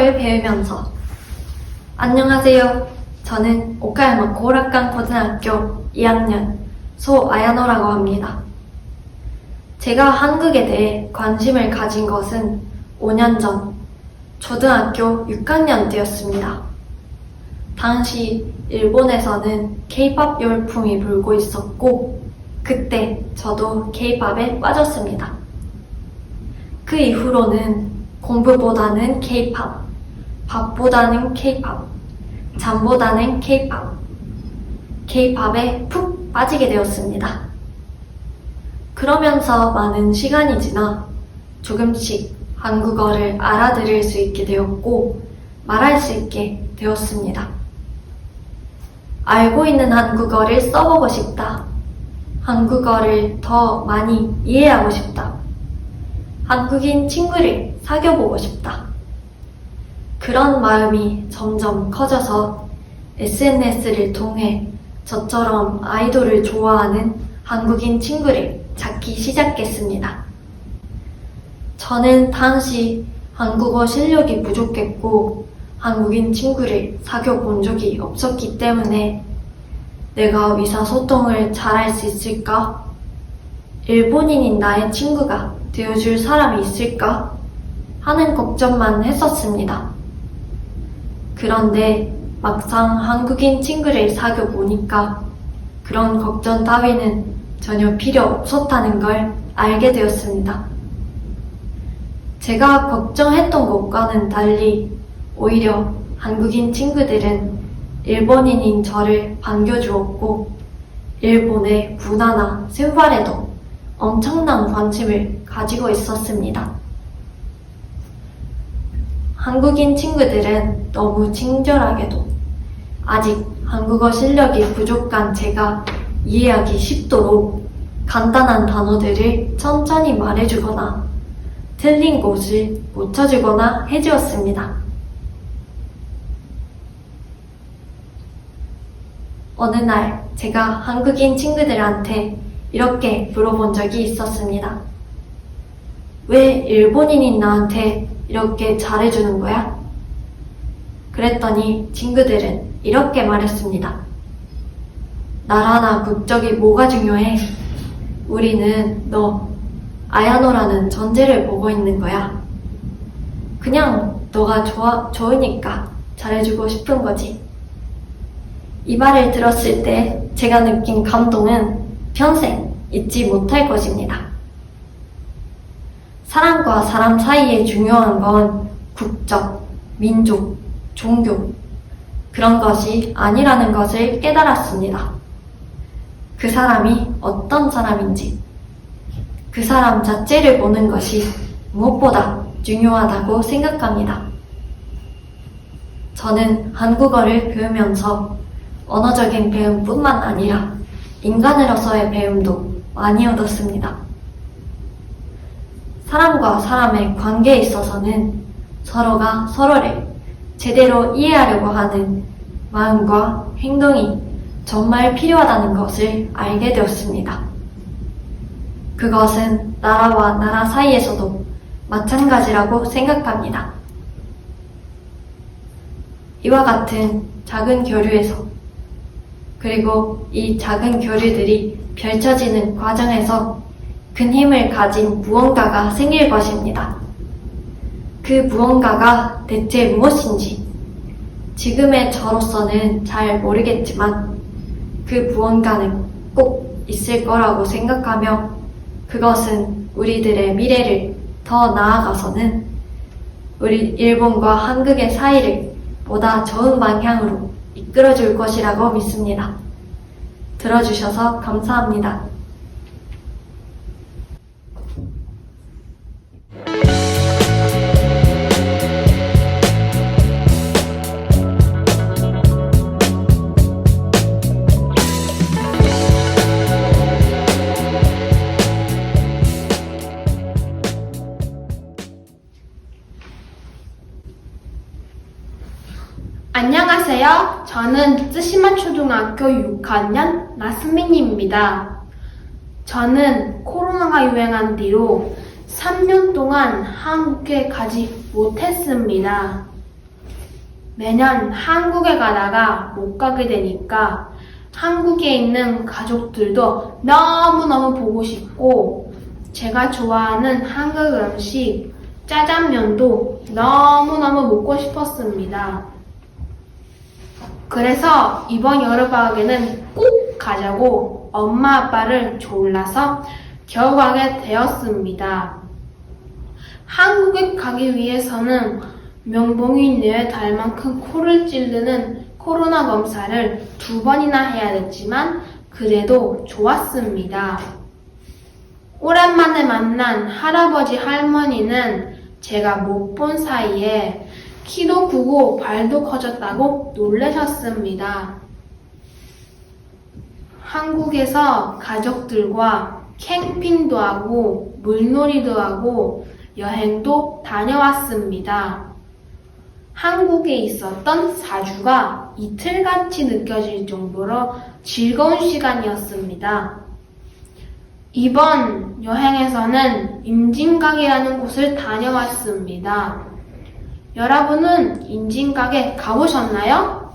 한국어를 배우면서. 안녕하세요. 저는 오카야마 고락간 고등학교 2학년 소아야노라고 합니다. 제가 한국에 대해 관심을 가진 것은 5년 전 초등학교 6학년 때였습니다. 당시 일본에서는 K-pop 열풍이 불고 있었고 그때 저도 K-pop에 빠졌습니다. 그 이후로는 공부보다는 K-pop, 밥보다는 K-pop, 잠보다는 K-pop, K-pop에 푹 빠지게 되었습니다. 그러면서 많은 시간이 지나 조금씩 한국어를 알아들을 수 있게 되었고 말할 수 있게 되었습니다. 알고 있는 한국어를 써보고 싶다. 한국어를 더 많이 이해하고 싶다. 한국인 친구를 사귀어보고 싶다. 그런 마음이 점점 커져서 SNS를 통해 저처럼 아이돌을 좋아하는 한국인 친구를 찾기 시작했습니다. 저는 당시 한국어 실력이 부족했고 한국인 친구를 사귀어 본 적이 없었기 때문에 내가 의사소통을 잘할 수 있을까? 일본인인 나의 친구가 되어줄 사람이 있을까? 하는 걱정만 했었습니다. 그런데 막상 한국인 친구를 사귀어 보니까 그런 걱정 따위는 전혀 필요 없었다는 걸 알게 되었습니다. 제가 걱정했던 것과는 달리 오히려 한국인 친구들은 일본인인 저를 반겨주었고 일본의 문화나 생활에도 엄청난 관심을 가지고 있었습니다. 한국인 친구들은 너무 친절하게도 아직 한국어 실력이 부족한 제가 이해하기 쉽도록 간단한 단어들을 천천히 말해주거나 틀린 곳을 고쳐주거나 해주었습니다. 어느 날 제가 한국인 친구들한테 이렇게 물어본 적이 있었습니다. 왜 일본인인 나한테 이렇게 잘해주는 거야? 그랬더니 친구들은 이렇게 말했습니다. 나라나 국적이 뭐가 중요해? 우리는 너 아야노라는 존재를 보고 있는 거야. 그냥 너가 좋으니까 잘해주고 싶은 거지. 이 말을 들었을 때 제가 느낀 감동은 평생 잊지 못할 것입니다. 사람과 사람 사이에 중요한 건 국적, 민족, 종교, 그런 것이 아니라는 것을 깨달았습니다. 그 사람이 어떤 사람인지, 그 사람 자체를 보는 것이 무엇보다 중요하다고 생각합니다. 저는 한국어를 배우면서 언어적인 배움뿐만 아니라 인간으로서의 배움도 많이 얻었습니다. 사람과 사람의 관계에 있어서는 서로가 서로를 제대로 이해하려고 하는 마음과 행동이 정말 필요하다는 것을 알게 되었습니다. 그것은 나라와 나라 사이에서도 마찬가지라고 생각합니다. 이와 같은 작은 교류에서 그리고 이 작은 교류들이 펼쳐지는 과정에서 큰 힘을 가진 무언가가 생길 것입니다. 그 무언가가 대체 무엇인지 지금의 저로서는 잘 모르겠지만 그 무언가는 꼭 있을 거라고 생각하며 그것은 우리들의 미래를 더 나아가서는 우리 일본과 한국의 사이를 보다 좋은 방향으로 이끌어줄 것이라고 믿습니다. 들어주셔서 감사합니다. 안녕하세요. 저는 쯔시마 초등학교 6학년 나스민입니다. 저는 코로나가 유행한 뒤로 3년 동안 한국에 가지 못했습니다. 매년 한국에 가다가 못 가게 되니까 한국에 있는 가족들도 너무너무 보고 싶고 제가 좋아하는 한국 음식 짜장면도 너무너무 먹고 싶었습니다. 그래서 이번 여름방학에는 꼭 가자고 엄마 아빠를 졸라서 겨우 가게 되었습니다. 한국에 가기 위해서는 명봉이 달 만큼 코를 찌르는 코로나 검사를 2번이나 해야 됐지만 그래도 좋았습니다. 오랜만에 만난 할아버지 할머니는 제가 못 본 사이에 키도 크고 발도 커졌다고 놀라셨습니다. 한국에서 가족들과 캠핑도 하고 물놀이도 하고 여행도 다녀왔습니다. 한국에 있었던 4주가 이틀같이 느껴질 정도로 즐거운 시간이었습니다. 이번 여행에서는 임진각이라는 곳을 다녀왔습니다. 여러분은 임진각에 가보셨나요?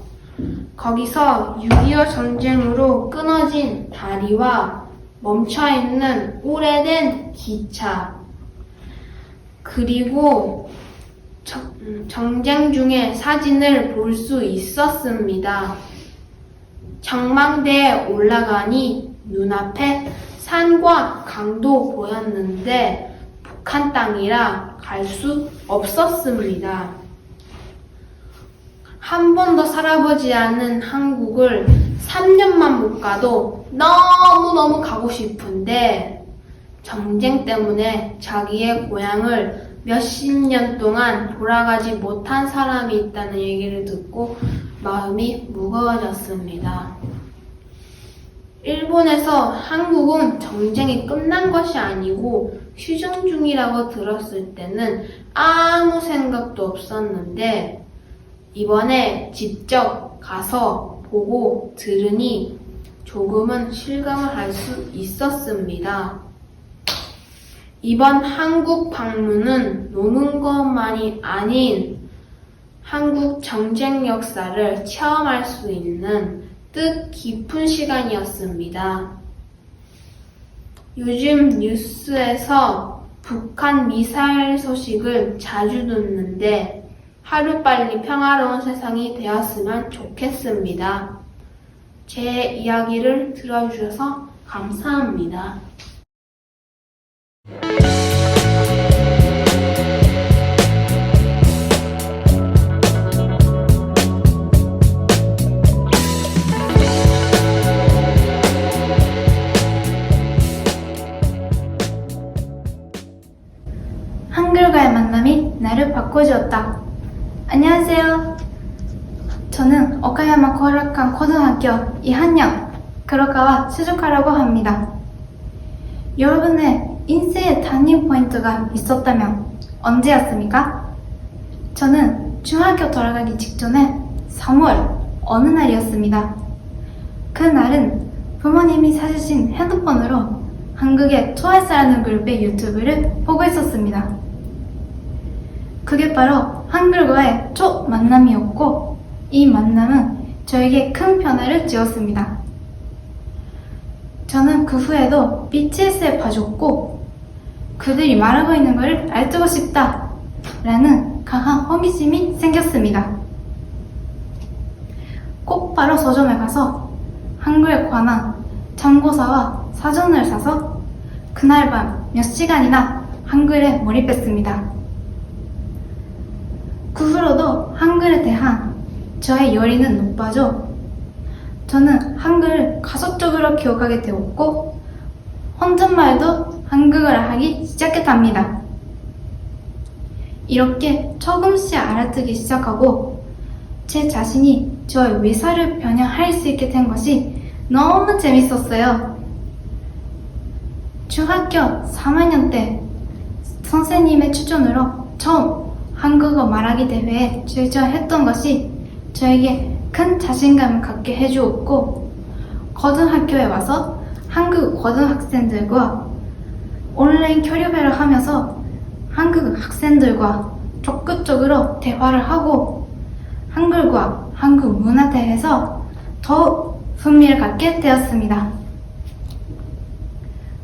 거기서 6.25 전쟁으로 끊어진 다리와 멈춰있는 오래된 기차, 그리고 정쟁 중의 사진을 볼 수 있었습니다. 전망대에 올라가니 눈앞에 산과 강도 보였는데 북한 땅이라 갈 수 없었습니다. 한 번도 살아보지 않은 한국을 3년만 못 가도 너무너무 가고 싶은데 전쟁 때문에 자기의 고향을 몇십 년 동안 돌아가지 못한 사람이 있다는 얘기를 듣고 마음이 무거워졌습니다. 일본에서 한국은 전쟁이 끝난 것이 아니고 휴전 중이라고 들었을 때는 아무 생각도 없었는데 이번에 직접 가서 보고 들으니 조금은 실감을 할 수 있었습니다. 이번 한국 방문은 노는 것만이 아닌 한국 전쟁 역사를 체험할 수 있는 뜻깊은 시간이었습니다. 요즘 뉴스에서 북한 미사일 소식을 자주 듣는데 하루빨리 평화로운 세상이 되었으면 좋겠습니다. 제 이야기를 들어주셔서 감사합니다. 한글과의 만남이 나를 바꿔주었다. 안녕하세요. 저는 오카야마 코라칸 고등학교 2학년黒川 수족하라고 합니다. 여러분의 인생의 터닝 포인트가 있었다면 언제였습니까? 저는 중학교 돌아가기 직전에 3월 어느 날이었습니다. 그날은 부모님이 사주신 핸드폰으로 한국의 트와이스라는 그룹의 유튜브를 보고 있었습니다. 그게 바로 한글과의 첫 만남이었고 이 만남은 저에게 큰 변화를 주었습니다. 저는 그 후에도 BTS에 빠졌고 그들이 말하고 있는 것을 알고 싶다 라는 강한 호기심이 생겼습니다. 곧바로 서점에 가서 한글에 관한 참고서와 사전을 사서 그날 밤 몇 시간이나 한글에 몰입했습니다. 그 후로도 한글에 대한 저의 열의는 높아져 저는 한글을 가속적으로 기억하게 되었고 혼잣말도 한국어를 하기 시작했답니다. 이렇게 조금씩 알아듣기 시작하고 제 자신이 저의 외사를 변형할 수 있게 된 것이 너무 재밌었어요. 중학교 3학년 때 선생님의 추천으로 처음 한국어 말하기 대회에 출전했던 것이 저에게 큰 자신감을 갖게 해주었고 고등학교에 와서 한국 고등학생들과 온라인 교류회를 하면서 한국 학생들과 적극적으로 대화를 하고 한글과 한국 문화에 대해서 더욱 흥미를 갖게 되었습니다.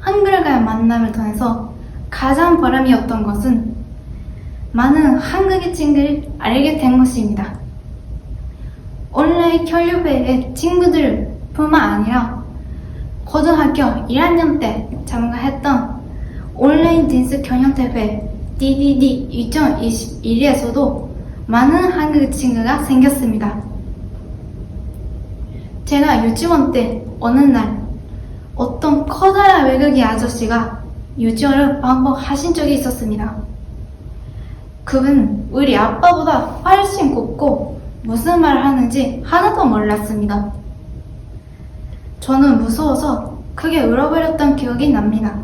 한글과의 만남을 통해서 가장 보람이었던 것은 많은 한국의 친구를 알게 된 것입니다. 온라인 교류회의 친구들뿐만 아니라 고등학교 1학년 때 참가했던 온라인 댄스 경연대회 DDD 2021에서도 많은 한국 친구가 생겼습니다. 제가 유치원 때 어느 날 어떤 커다란 외국인 아저씨가 유치원을 방문하신 적이 있었습니다. 그분은 우리 아빠보다 훨씬 곱고 무슨 말을 하는지 하나도 몰랐습니다. 저는 무서워서 크게 울어버렸던 기억이 납니다.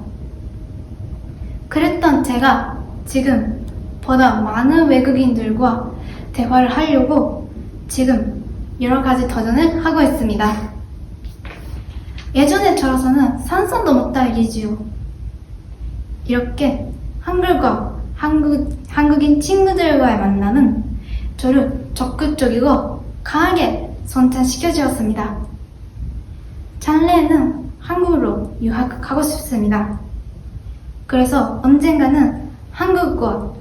그랬던 제가 지금 보다 많은 외국인들과 대화를 하려고 지금 여러 가지 도전을 하고 있습니다. 예전에 저로서는 상상도 못할 일이지요. 이렇게 한글과 한국인 친구들과의 만남은 저를 적극적이고 강하게 선택시켜주었습니다. 장래에는 한국으로 유학하고 싶습니다. 그래서 언젠가는 한국과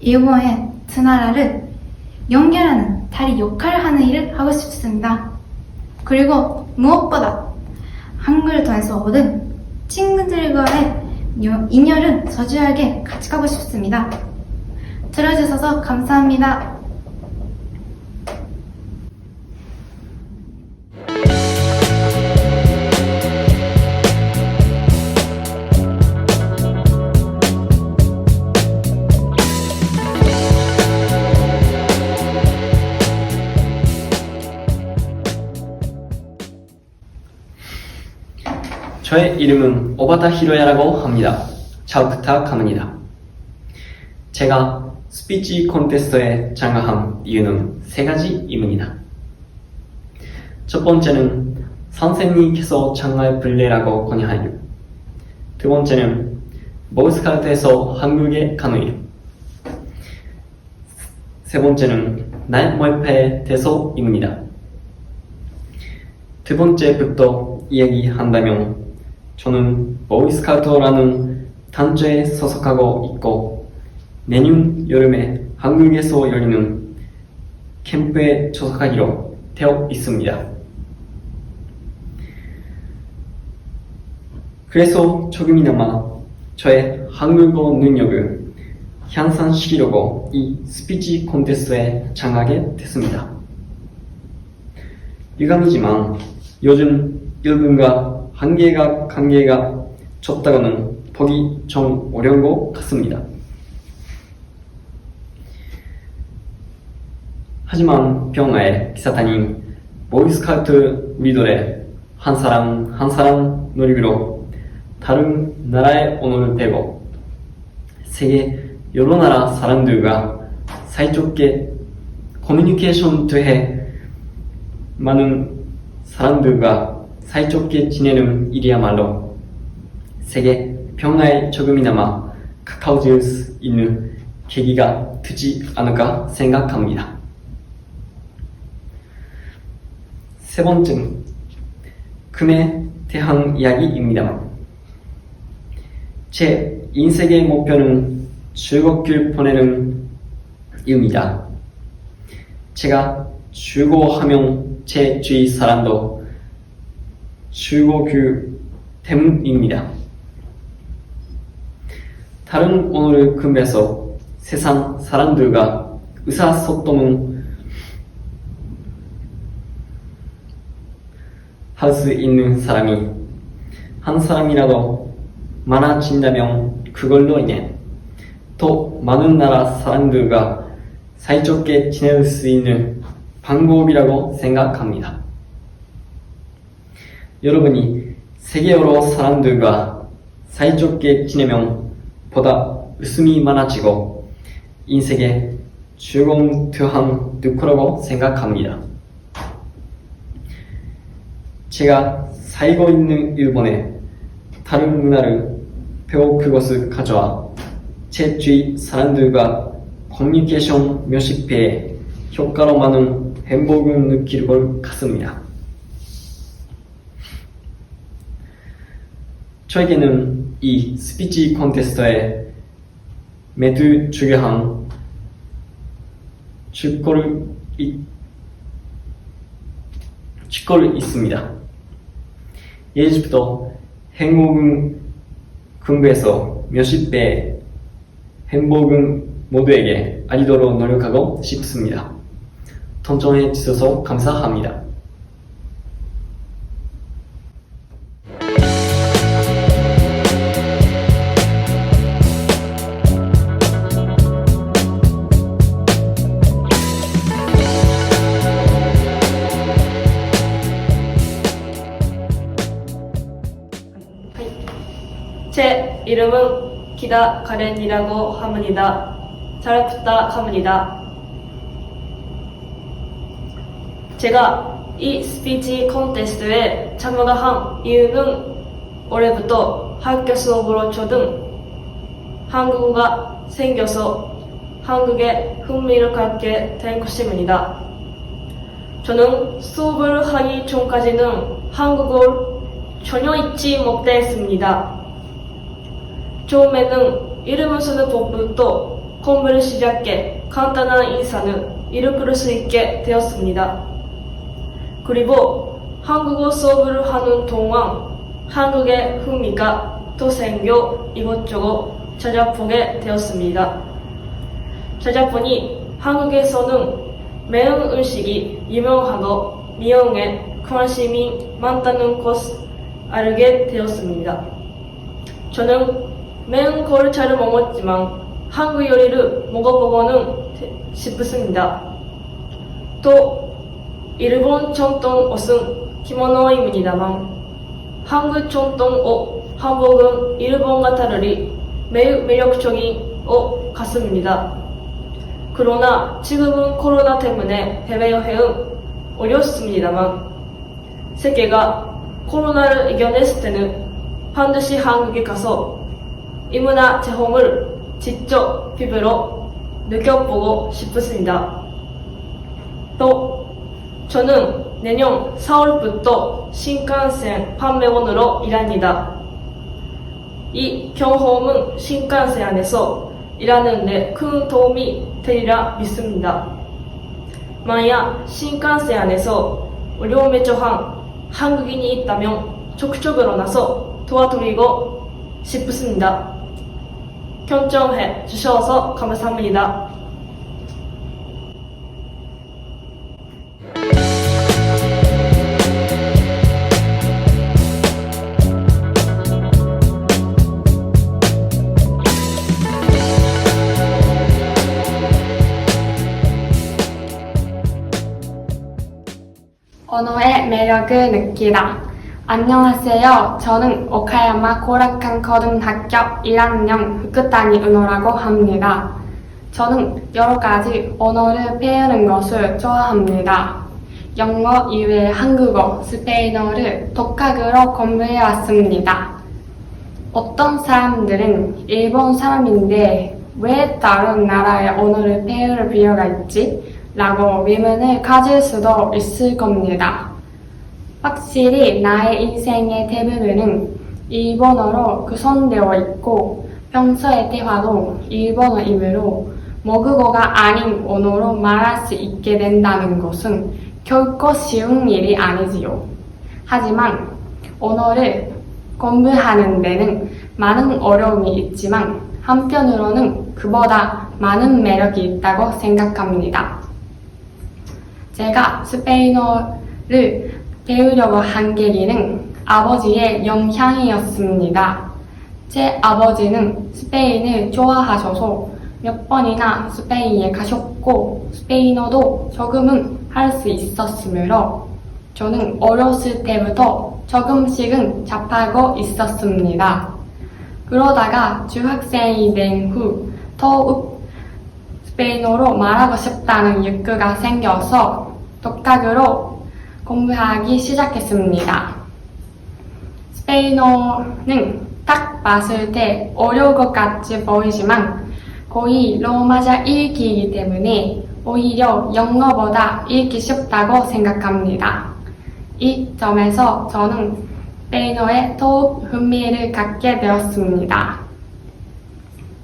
일본의 두 나라를 연결하는 다리 역할을 하는 일을 하고 싶습니다. 그리고 무엇보다 한글을 통해서 얻은 친구들과의 인연을 소중하게 가져가고 싶습니다. 들어주셔서 감사합니다. 저의 이름은 오바타 히로야라고 합니다. 잘 부탁합니다. 제가 스피치 콘테스트에 참가한 이유는 세 가지입니다. 첫 번째는 선생님께서 참가해 볼래라고 권유하여, 두 번째는 보이스카우트에서 한국에 가는 일, 세 번째는 나의 모임에 대해서입니다. 두 번째부터 이야기한다면 저는 보이스카우트라는 단체에 소속하고 있고 내년 여름에 한국에서 열리는 캠프에 소속하기로 되어 있습니다. 그래서 조금이나마 저의 한국어 능력을 향상시키려고 이 스피치 콘테스트에 참가하게 됐습니다. 유감이지만 요즘 일본과 관계가 좁다고는 보기 좀 어려운 것 같습니다. 하지만 평화의 기사단인 보이스카우트 우리들의 한 사람 한 사람 노력으로 다른 나라의 언어를 배우고 세계 여러 나라 사람들과 사이좋게 커뮤니케이션 대해 많은 사람들과 사이좋게 지내는 일이야말로 세계 평화에 조금이나마 가까워질 수 있는 계기가 되지 않을까 생각합니다. 세 번째는 금에 대한 이야기입니다. 제 인생의 목표는 즐겁게 보내는 일입니다. 제가 즐거워하면 제 주위 사람도 즐거울 때문입니다. 다른 언어를 공부해서 세상 사람들과 의사소통을 할 수 있는 사람이 한 사람이라도 많아진다면 그걸로 인해 더 많은 나라 사람들과 사이좋게 지낼 수 있는 방법이라고 생각합니다. 여러분이 세계 여러 사람들과 사이좋게 지내면 보다 웃음이 많아지고 인생에 즐거운 또한 늘 거라고 생각합니다. 제가 살고 있는 일본에 다른 문화를 배워 그것을 가져와 제 주위 사람들과 커뮤니케이션 몇십 배 효과로 많은 행복을 느낄 것 같습니다. 저에게는 이 스피치 콘테스트에 매주 중요한 축구를 있습니다. 예전부터 행복은 공부해서 몇십 배 행복은 모두에게 알리도록 노력하고 싶습니다. 동정해 주셔서 감사합니다. 제 이름은 기다 가렌이라고 합니다. 잘 부탁합니다. 제가 이 스피치 콘테스트에 참가한 이유는 올해부터 학교 수업으로 저는 한국어가 생겨서 한국에 흥미를 갖게 된 것입니다. 저는 수업을 하기 전까지는 한국어를 전혀 잊지 못했습니다. 처음에는 이름을 쓰는 법부터 공부를 시작해 간단한 인사는 읽을 수 있게 되었습니다. 그리고 한국어 수업을 하는 동안 한국의 흥미가 더 생겨 이것저것 찾아보게 되었습니다. 찾아보니 한국에서는 매운 음식이 유명하고 미용에 관심이 많다는 것을 알게 되었습니다. 저는 매운 걸 잘 먹었지만 한국 요리를 먹어보고는 싶습니다. 또 일본 전통 옷은 키모노입니다만 한국 전통 옷 한복은 일본과 다르리 매우 매력적인 옷 같습니다. 그러나 지금은 코로나 때문에 해외여행은 어렵습니다만 세계가 코로나를 이겨냈을 때는 반드시 한국에 가서 이 문화 체험을 직접 피부로 느껴보고 싶습니다. 또 저는 내년 4월부터 신칸센 판매원으로 일합니다. 이 경험은 신칸센 안에서 일하는 데 큰 도움이 되리라 믿습니다. 만약 신칸센 안에서 의료매조한 한국인이 있다면 적극적으로 나서 도와드리고 싶습니다. 경청해 주셔서 감사합니다. 언어의 매력을 느끼다. 안녕하세요. 저는 오카야마 고라칸 고등학교 1학년 후쿠타니 은호라고 합니다. 저는 여러 가지 언어를 배우는 것을 좋아합니다. 영어 이외에 한국어, 스페인어를 독학으로 공부해 왔습니다. 어떤 사람들은 일본 사람인데 왜 다른 나라의 언어를 배울 필요가 있지? 라고 의문을 가질 수도 있을 겁니다. 확실히 나의 인생의 대부분은 일본어로 구성되어 있고 평소의 대화도 일본어이므로 모국어가 아닌 언어로 말할 수 있게 된다는 것은 결코 쉬운 일이 아니지요. 하지만 언어를 공부하는 데는 많은 어려움이 있지만 한편으로는 그보다 많은 매력이 있다고 생각합니다. 제가 스페인어를 배우려고 한 계기는 아버지의 영향이었습니다. 제 아버지는 스페인을 좋아하셔서 몇 번이나 스페인에 가셨고 스페인어도 조금은 할 수 있었으므로 저는 어렸을 때부터 조금씩은 접하고 있었습니다. 그러다가 중학생이 된 후 더욱 스페인어로 말하고 싶다는 욕구가 생겨서 독학으로 공부하기 시작했습니다. 스페인어는 딱 봤을 때 어려울 것 같이 보이지만 거의 로마자 읽기이기 때문에 오히려 영어보다 읽기 쉽다고 생각합니다. 이 점에서 저는 스페인어에 더욱 흥미를 갖게 되었습니다.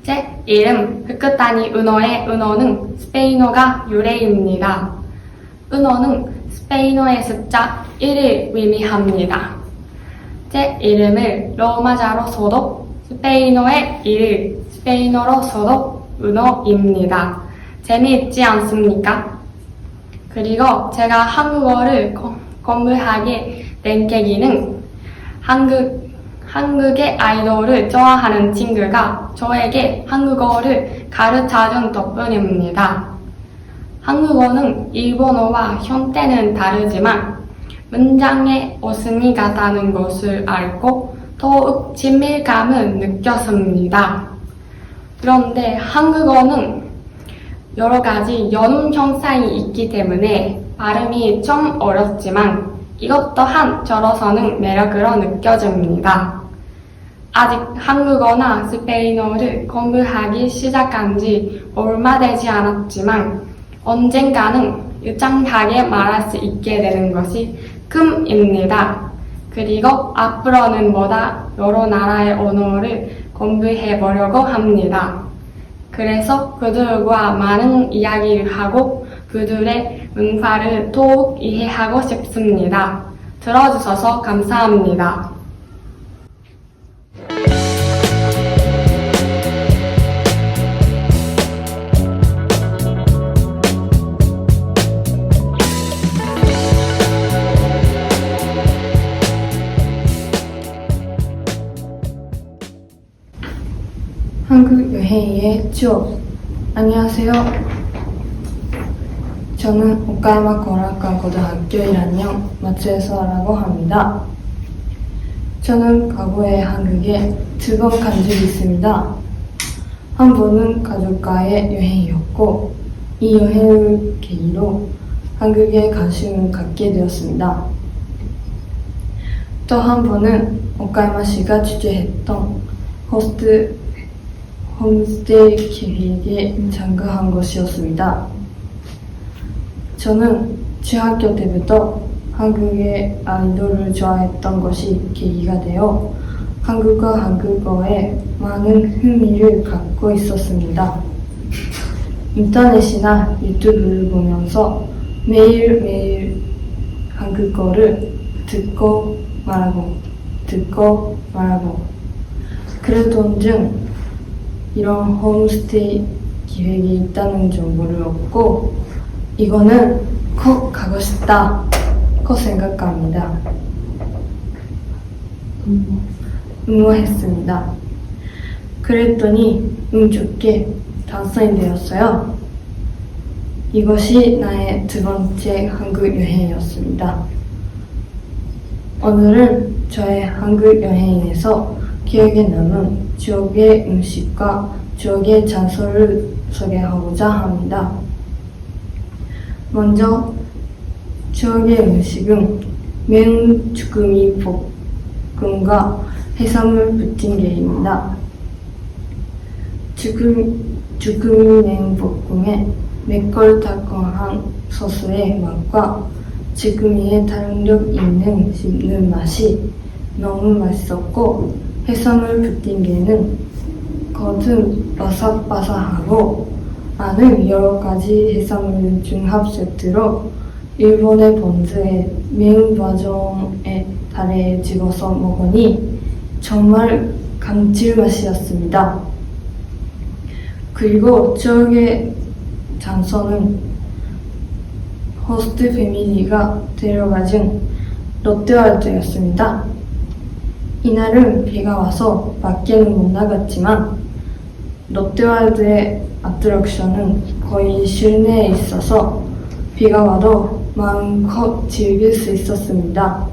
제 이름 흑크타니 은어의 은어는 스페인어가 유래입니다. 은어는 스페인어의 숫자 1을 의미합니다. 제 이름을 로마자로서도 스페인어의 1을 스페인어로서도 은어입니다. 재미있지 않습니까? 그리고 제가 한국어를 공부하게 된 계기는 한국의 아이돌을 좋아하는 친구가 저에게 한국어를 가르쳐준 덕분입니다. 한국어는 일본어와 형태는 다르지만 문장에 웃음이 같다는 것을 알고 더욱 친밀감을 느꼈습니다. 그런데 한국어는 여러 가지 연음 형상이 있기 때문에 발음이 좀 어렵지만 이것 또한 저로서는 매력으로 느껴집니다. 아직 한국어나 스페인어를 공부하기 시작한 지 얼마 되지 않았지만 언젠가는 유창하게 말할 수 있게 되는 것이 꿈입니다. 그리고 앞으로는 보다 여러 나라의 언어를 공부해 보려고 합니다. 그래서 그들과 많은 이야기를 하고 그들의 문화를 더욱 이해하고 싶습니다. 들어주셔서 감사합니다. 한국 여행의 추억. 안녕하세요. 저는 오카야마 고락관 고등학교 1학년 마츠에서라고 합니다. 저는 과거에 한국에 2번 간 적이 있습니다. 한 번은 가족과의 여행이었고 이 여행을 계기로 한국에 관심을 갖게 되었습니다. 또 한 번은 오카야마시가 주최했던 홈스테이 계획에 참가한 것이었습니다. 저는 중학교 때부터 한국의 아이돌을 좋아했던 것이 계기가 되어 한국과 한국어에 많은 흥미를 갖고 있었습니다. 인터넷이나 유튜브를 보면서 매일매일 한국어를 듣고 말하고 그러던 중 이런 홈스테이 기획이 있다는 정보를 얻고 이거는 꼭 가고 싶다고 생각합니다. 응모했습니다. 그랬더니 운 좋게 당선이 되었어요. 이것이 나의 2번째 한국 여행이었습니다. 오늘은 저의 한국 여행에서 기억에 남은 추억의 음식과 추억의 장소를 소개하고자 합니다. 먼저 추억의 음식은 매운 주꾸미 볶음과 해산물 부침개입니다. 주꾸미 매운 볶음에 매콤달콤한 소스의 맛과 주꾸미의弾力 있는 씹는 맛이 너무 맛있었고 해산물 부침개는 겉은 바삭바삭하고 안은 여러 가지 해산물 중합 세트로 일본의 본즈에 매운 버전의 타레에 집어서 먹으니 정말 감칠맛이었습니다. 그리고 추억의 장소는 호스트 패밀리가 데려가준 롯데월드였습니다. 이날은 비가 와서 밖에는 못 나갔지만 롯데월드의 아트랙션은 거의 실내에 있어서 비가 와도 마음껏 즐길 수 있었습니다.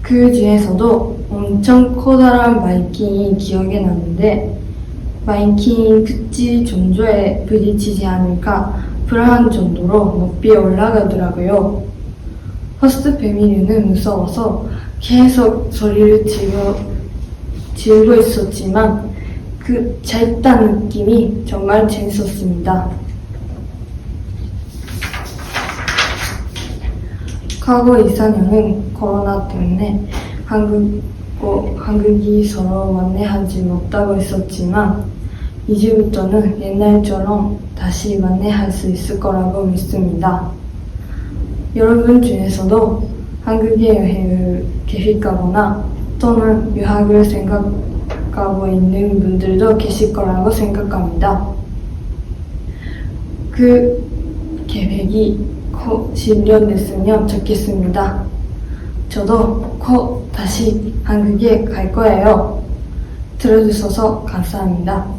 그 중에서도 엄청 커다란 바이킹이 기억에 나는데 바이킹이 끝이 전조에 부딪히지 않을까 불안한 정도로 높이 올라가더라고요. 호스트 패밀리는 무서워서 계속 소리를 지르고 있었지만 그 재밌다는 느낌이 정말 재밌었습니다. 과거 2~4년은 코로나 때문에 한국이 서로 만나하지 못하고 있었지만 이제부터는 옛날처럼 다시 만나할 수 있을 거라고 믿습니다. 여러분 중에서도 한국에 여행을 계획하거나 또는 유학을 생각하고 있는 분들도 계실 거라고 생각합니다. 그 계획이 곧 실현됐으면 좋겠습니다. 저도 곧 다시 한국에 갈 거예요. 들어주셔서 감사합니다.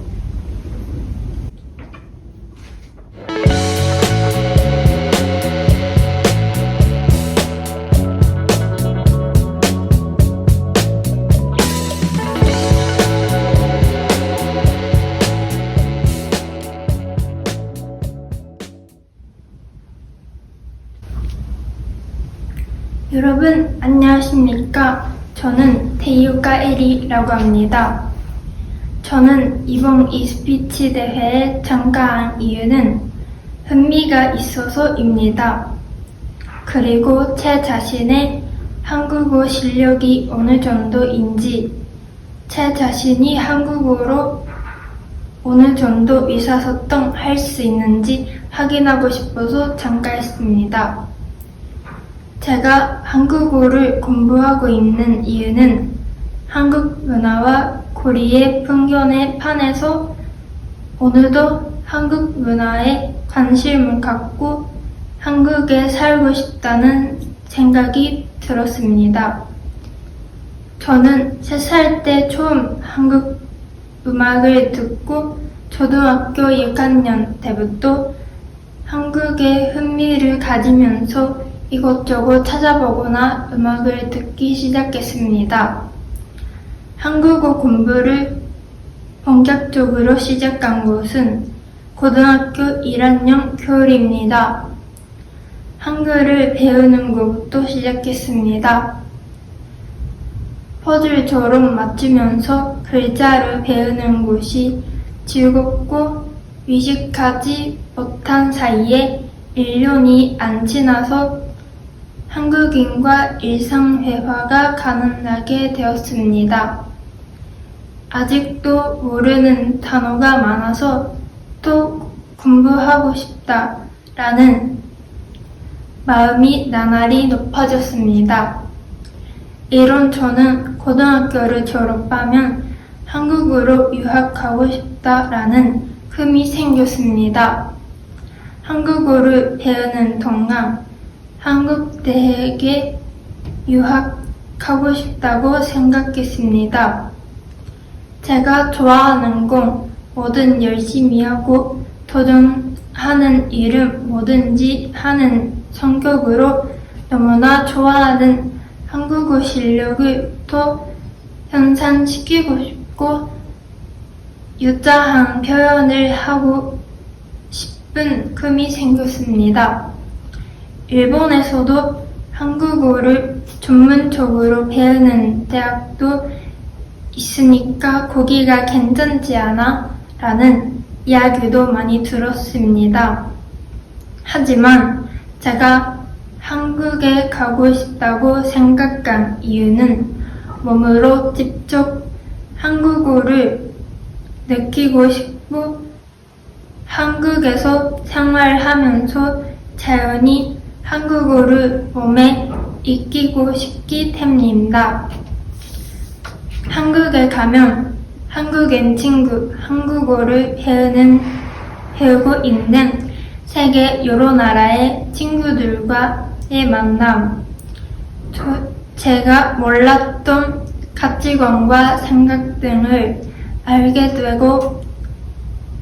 여러분 안녕하십니까? 저는 태유가 에리라고 합니다. 저는 이번 e스피치 대회에 참가한 이유는 흥미가 있어서입니다. 그리고 제 자신의 한국어 실력이 어느 정도인지, 제 자신이 한국어로 어느 정도 의사소통 할 수 있는지 확인하고 싶어서 참가했습니다. 제가 한국어를 공부하고 있는 이유는 한국 문화와 코리의 편견에 반해서 오늘도 한국 문화에 관심을 갖고 한국에 살고 싶다는 생각이 들었습니다. 저는 3살 때 처음 한국 음악을 듣고 초등학교 6학년 때부터 한국에 흥미를 가지면서 이것저것 찾아보거나 음악을 듣기 시작했습니다. 한국어 공부를 본격적으로 시작한 것은 고등학교 1학년 겨울입니다. 한글을 배우는 것부터 시작했습니다. 퍼즐처럼 맞추면서 글자를 배우는 것이 즐겁고 의식하지 못한 사이에 1년이 안 지나서 한국인과 일상회화가 가능하게 되었습니다. 아직도 모르는 단어가 많아서 또 공부하고 싶다라는 마음이 나날이 높아졌습니다. 이런 저는 고등학교를 졸업하면 한국으로 유학하고 싶다라는 꿈이 생겼습니다. 한국어를 배우는 동안 한국 대학에 유학하고 싶다고 생각했습니다. 제가 좋아하는 건 뭐든 열심히 하고 도전하는 일은 뭐든지 하는 성격으로 너무나 좋아하는 한국어 실력을 더 향상시키고 싶고 유자한 표현을 하고 싶은 꿈이 생겼습니다. 일본에서도 한국어를 전문적으로 배우는 대학도 있으니까 거기가 괜찮지 않아? 라는 이야기도 많이 들었습니다. 하지만 제가 한국에 가고 싶다고 생각한 이유는 몸으로 직접 한국어를 느끼고 싶고 한국에서 생활하면서 자연히 한국어를 몸에 익히고 싶기 때문입니다. 한국에 가면 한국인 친구, 한국어를 배우고 있는 세계 여러 나라의 친구들과의 만남, 제가 몰랐던 가치관과 생각 등을 알게 되고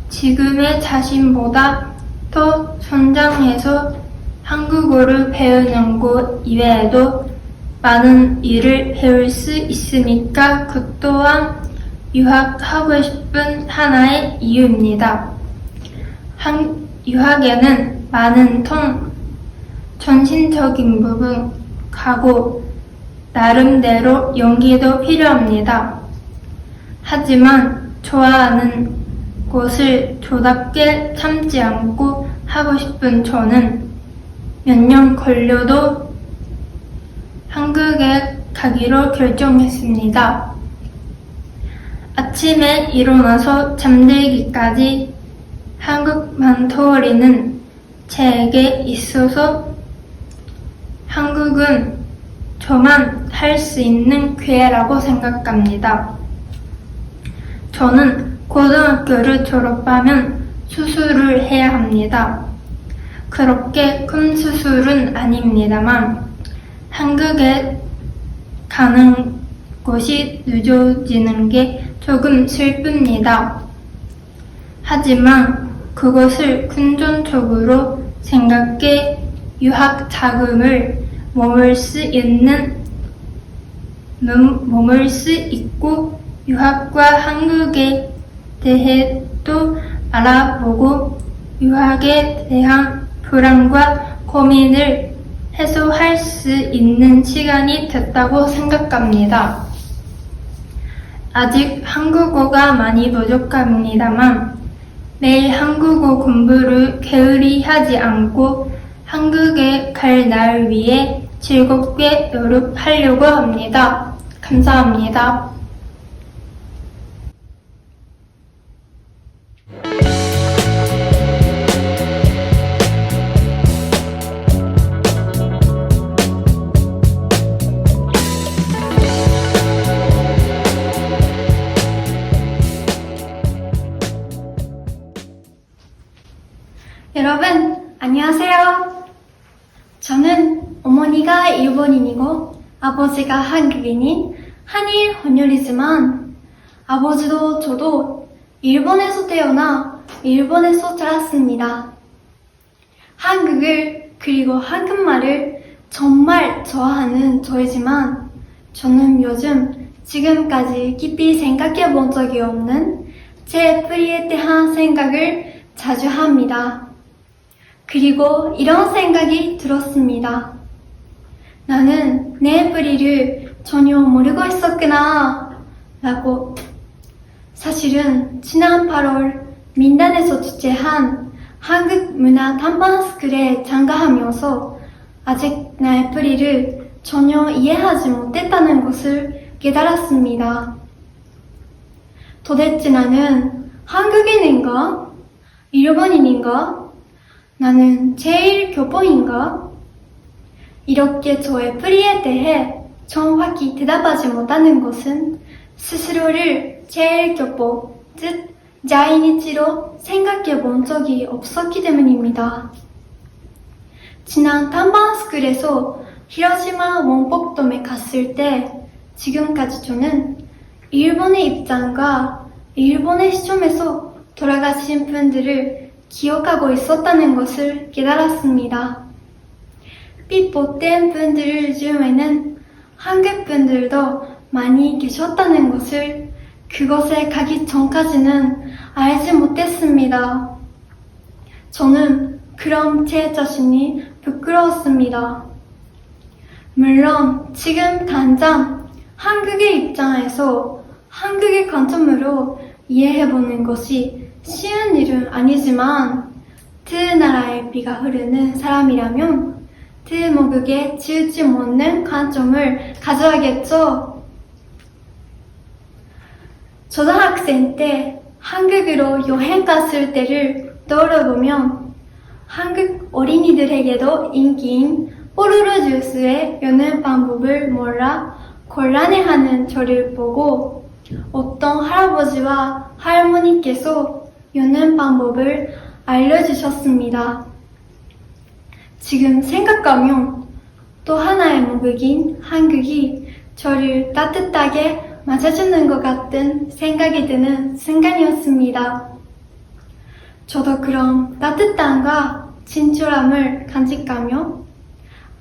지금의 자신보다 더 성장해서 한국어를 배우는 것 이외에도 많은 일을 배울 수 있으니까 그 또한 유학하고 싶은 하나의 이유입니다. 유학에는 많은 정신적인 부분, 각오, 나름대로 용기도 필요합니다. 하지만 좋아하는 것을 조답게 참지 않고 하고 싶은 저는 몇 년 걸려도 한국에 가기로 결정했습니다. 아침에 일어나서 잠들기까지 한국만 떠올리는 제게 있어서 한국은 저만 할 수 있는 기회라고 생각합니다. 저는 고등학교를 졸업하면 수술을 해야 합니다. 그렇게 큰 수술은 아닙니다만 한국에 가는 것이 늦어지는 게 조금 슬픕니다. 하지만 그것을 긍정적으로 생각해 유학 자금을 머물 수 있고 유학과 한국에 대해도 알아보고 유학에 대한 불안과 고민을 해소할 수 있는 시간이 됐다고 생각합니다. 아직 한국어가 많이 부족합니다만 매일 한국어 공부를 게으리 하지 않고 한국에 갈 날 위해 즐겁게 노력하려고 합니다. 감사합니다. 여러분, 안녕하세요. 저는 어머니가 일본인이고 아버지가 한국인인 한일 혼혈이지만 아버지도 저도 일본에서 태어나 일본에서 자랐습니다. 한국을 그리고 한국말을 정말 좋아하는 저이지만 저는 요즘 지금까지 깊이 생각해 본 적이 없는 제 뿌리에 대한 생각을 자주 합니다. 그리고 이런 생각이 들었습니다. 나는 내 뿌리를 전혀 모르고 있었구나 라고. 사실은 지난 8월 민단에서 주최한 한국 문화 탐방 스쿨에 참가하면서 아직 나의 뿌리를 전혀 이해하지 못했다는 것을 깨달았습니다. 도대체 나는 한국인인가? 일본인인가? 나는 제1교포인가? 이렇게 저의 뿌리에 대해 정확히 대답하지 못하는 것은 스스로를 제1교포, 즉 자이니치로 생각해 본 적이 없었기 때문입니다. 지난 탐방스쿨에서 히로시마 원폭돔에 갔을 때 지금까지 저는 일본의 입장과 일본의 시점에서 돌아가신 분들을 기억하고 있었다는 것을 깨달았습니다. 삐뽀된 분들 중에는 한국 분들도 많이 계셨다는 것을 그곳에 가기 전까지는 알지 못했습니다. 저는 그럼 제 자신이 부끄러웠습니다. 물론 지금 당장 한국의 입장에서 한국의 관점으로 이해해보는 것이 쉬운 일은 아니지만 두 나라의 피가 흐르는 사람이라면 두 모국에 치우치 못는 관점을 가져야겠죠. 초등학생 때 한국으로 여행 갔을 때를 떠올려보면 한국 어린이들에게도 인기인 뽀로로 주스의 여는 방법을 몰라 곤란해하는 저를 보고 어떤 할아버지와 할머니께서 여는 방법을 알려주셨습니다. 지금 생각하면 또 하나의 모국인 한국이 저를 따뜻하게 맞아주는 것 같은 생각이 드는 순간이었습니다. 저도 그런 따뜻함과 진솔함을 간직하며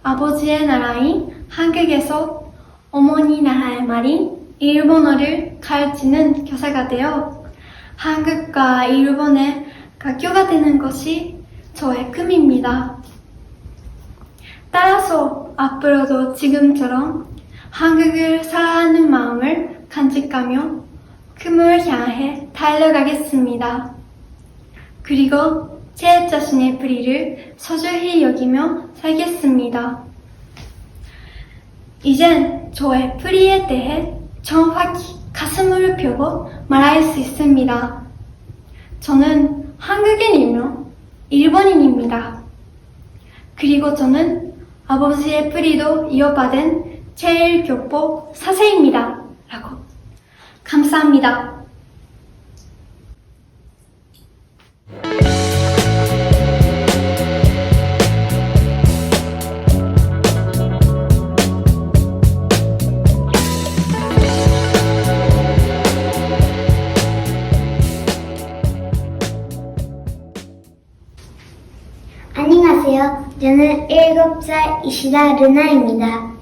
아버지의 나라인 한국에서 어머니 나라의 말인 일본어를 가르치는 교사가 되어 한국과 일본의 가교가 되는 것이 저의 꿈입니다. 따라서 앞으로도 지금처럼 한국을 사랑하는 마음을 간직하며 꿈을 향해 달려가겠습니다. 그리고 제 자신의 뿌리를 소중히 여기며 살겠습니다. 이젠 저의 뿌리에 대해 정확히 가슴을 펴고 말할 수 있습니다. 저는 한국인이며 일본인입니다. 그리고 저는 아버지의 뿌리도 이어받은 제1교포 4세입니다. 라고. 감사합니다. 안녕하세요. 저는 7살 이시다 르나입니다.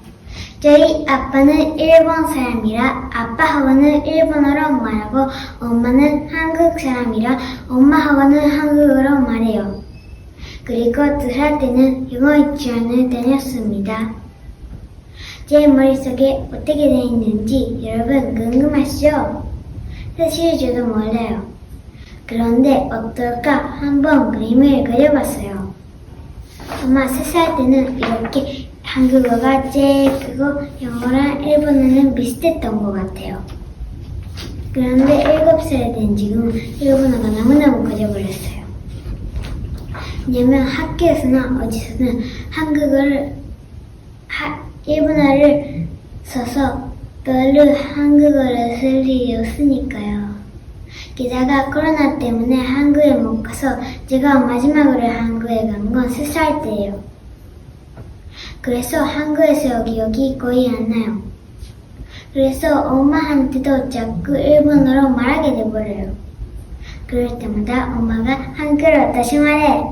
저희 아빠는 일본 사람이라 아빠하고는 일본어로 말하고 엄마는 한국 사람이라 엄마하고는 한국어로 말해요. 그리고 2살 때는 영어 유치원을 다녔습니다. 제 머릿속에 어떻게 되어 있는지 여러분 궁금하시죠? 사실 저도 몰라요. 그런데 어떨까 한번 그림을 그려봤어요. 아마 3살 때는 이렇게 한국어가 제일 크고 영어랑 일본어는 비슷했던 것 같아요. 그런데 7살 된 지금 일본어가 너무너무 커져버렸어요. 왜냐면 학교에서나 어디서는 일본어를 써서 별로 한국어를 쓸 일이 없으니까요. 게다가 코로나 때문에 한국에 못 가서 제가 마지막으로 한국에 간 건 3살 때예요. 그래서 한국에서 기억이 거의 안 나요. 그래서 엄마한테도 자꾸 일본어로 말하게 돼버려요. 그럴 때마다 엄마가 한국어로 다시 말해!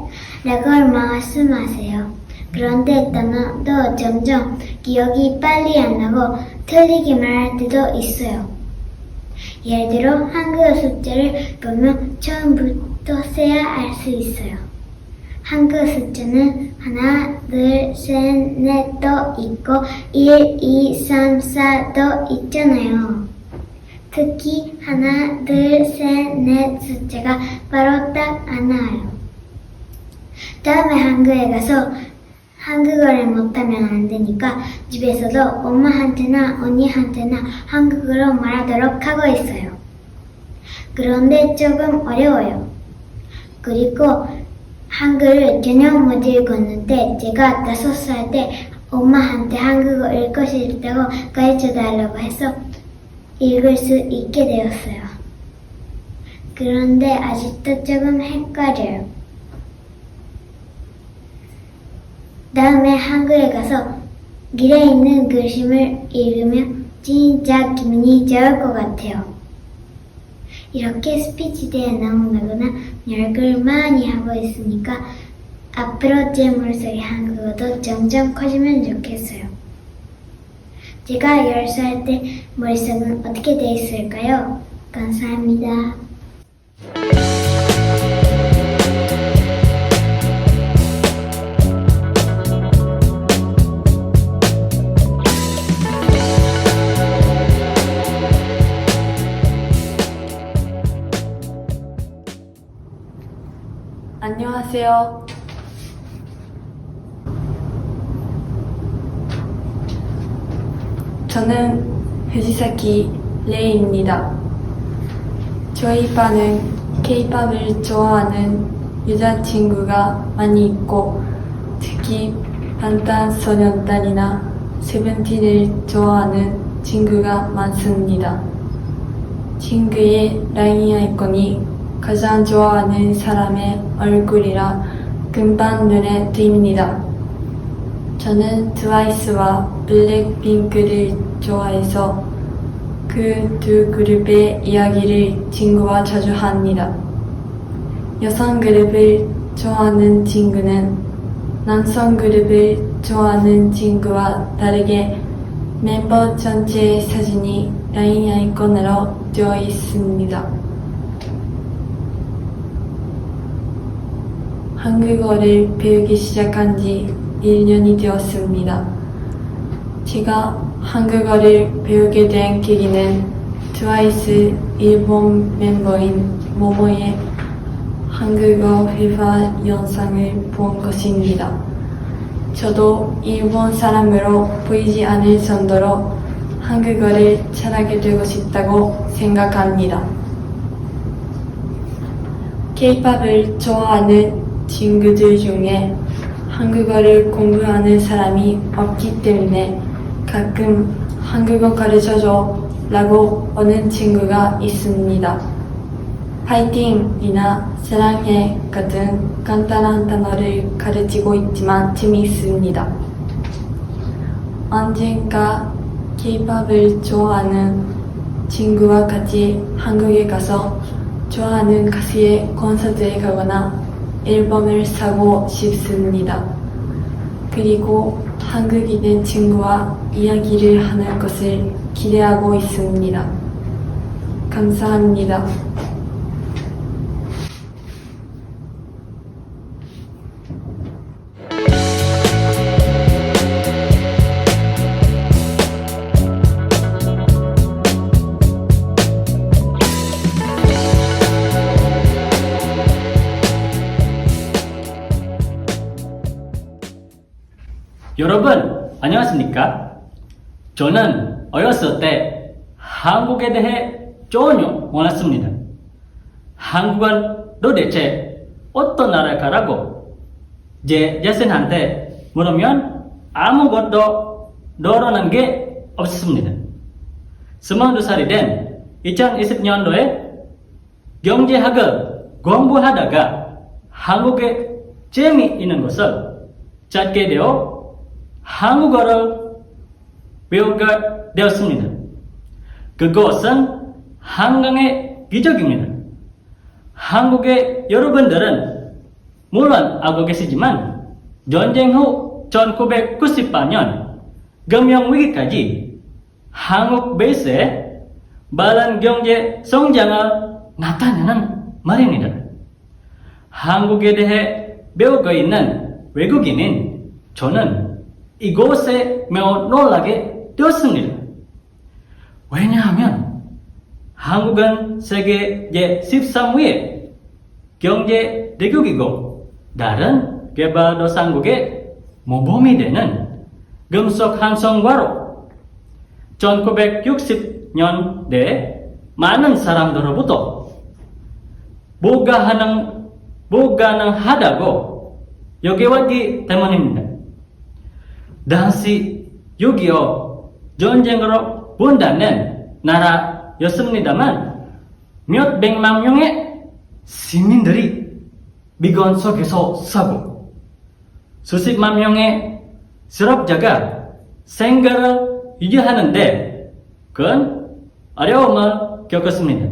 라고 말씀하세요. 그런데 또 점점 기억이 빨리 안 나고 틀리게 말할 때도 있어요. 예를 들어 한국어 숫자를 보면 처음부터 세야 알 수 있어요. 한국어 숫자는 하나, 둘, 셋, 넷도 있고 1, 2, 3, 4도 있잖아요. 특히 하나, 둘, 셋, 넷 숫자가 바로 딱 안 나와요. 다음에 한국에 가서 한국어를 못하면 안 되니까 집에서도 엄마한테나 언니한테나 한국어로 말하도록 하고 있어요. 그런데 조금 어려워요. 그리고 한글을 전혀 못 읽었는데 제가 5살 때 엄마한테 한국어 읽고 싶다고 가르쳐달라고 해서 읽을 수 있게 되었어요. 그런데 아직도 조금 헷갈려요. 다음에 한국에 가서 길에 있는 글씨를 읽으면 진짜 기분이 좋을 것 같아요. 이렇게 스피치대에 나온다거나 연극을 많이 하고 있으니까 앞으로 제 머릿속에 한국어도 점점 커지면 좋겠어요. 제가 10살 때 머릿속은 어떻게 돼 있을까요? 감사합니다. 안녕하세요. 저는藤崎 레이입니다. 저희 반은 K-팝을 좋아하는 여자친구가 많이 있고 특히 방탄소년단이나 세븐틴을 좋아하는 친구가 많습니다. 친구의 라인 아이콘이 가장 좋아하는 사람의 얼굴이라 금방 눈에 띕니다. 저는 트와이스와 블랙핑크를 좋아해서 그 두 그룹의 이야기를 친구와 자주 합니다. 여성 그룹을 좋아하는 친구는 남성 그룹을 좋아하는 친구와 다르게 멤버 전체의 사진이 라인 아이콘으로 되어 있습니다. 한국어를 배우기 시작한 지 1년이 되었습니다. 제가 한국어를 배우게 된 계기는 트와이스 일본 멤버인 모모의 한국어 회화 영상을 본 것입니다. 저도 일본 사람으로 보이지 않을 정도로 한국어를 잘하게 되고 싶다고 생각합니다. K-팝을 좋아하는 친구들 중에 한국어를 공부하는 사람이 없기 때문에 가끔 한국어 가르쳐줘 라고 오는 친구가 있습니다. 파이팅이나 사랑해 같은 간단한 단어를 가르치고 있지만 재미있습니다. 언젠가 K-팝을 좋아하는 친구와 같이 한국에 가서 좋아하는 가수의 콘서트에 가거나 앨범을 사고 싶습니다. 그리고 한국에 된 친구와 이야기를 하는 것을 기대하고 있습니다. 감사합니다. 여러분, 안녕하십니까? 저는 어렸을 때 한국에 대해 전혀 몰랐습니다. 한국은 도대체 어떤 나라일까라고 제 자신한테 물으면 아무것도 떠오르는 게 없습니다. 22살이 된 2020년도에 경제학을 공부하다가 한국에 재미있는 것을 찾게 되어 한국어를 배우게 되었습니다. 그것은 한강의 기적입니다. 한국의 여러분들은 물론 알고 계시지만 전쟁 후 1998년 금융위기까지 한국 베이스에 빠른 경제 성장을 나타내는 말입니다. 한국에 대해 배우고 있는 외국인인 저는 이곳에 매우 놀라게 되었습니다. 왜냐하면 한국은 세계 제13위의 경제 대국이고 다른 개발도상국의 모범이 되는 금속 한성과로 1960년대 많은 사람들로부터 불가능하다고 여겨왔기 때문입니다. 당시 6.25 전쟁으로 분단된 나라였습니다만 몇백만 명의 시민들이 미군 속에서 살고 수십만 명의 실업자가 생계를 유지하는데 큰 어려움을 겪었습니다.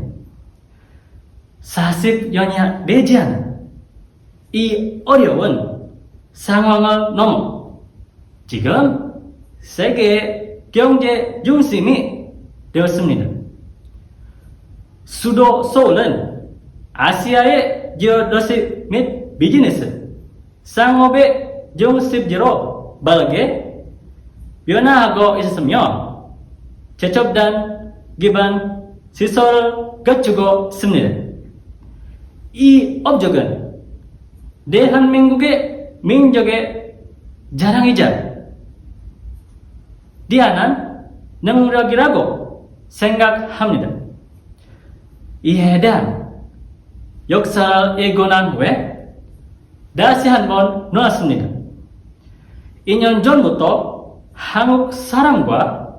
40년이 되지 않은 이 어려운 상황을 넘어 지금 세계의 경제 중심이 되었습니다. 수도 서울은 아시아의 지어도시 및 비즈니스, 상업의 중심지로 빠르게 변화하고 있으며 최첨단 기반 시설을 갖추고 있습니다. 이 업적은 대한민국의 민족의 자랑이자 뛰어난 능력이라고 생각합니다. 이에 대한 역사를 읽고 난 후에 다시 한번 놓았습니다. 2년 전부터 한국 사람과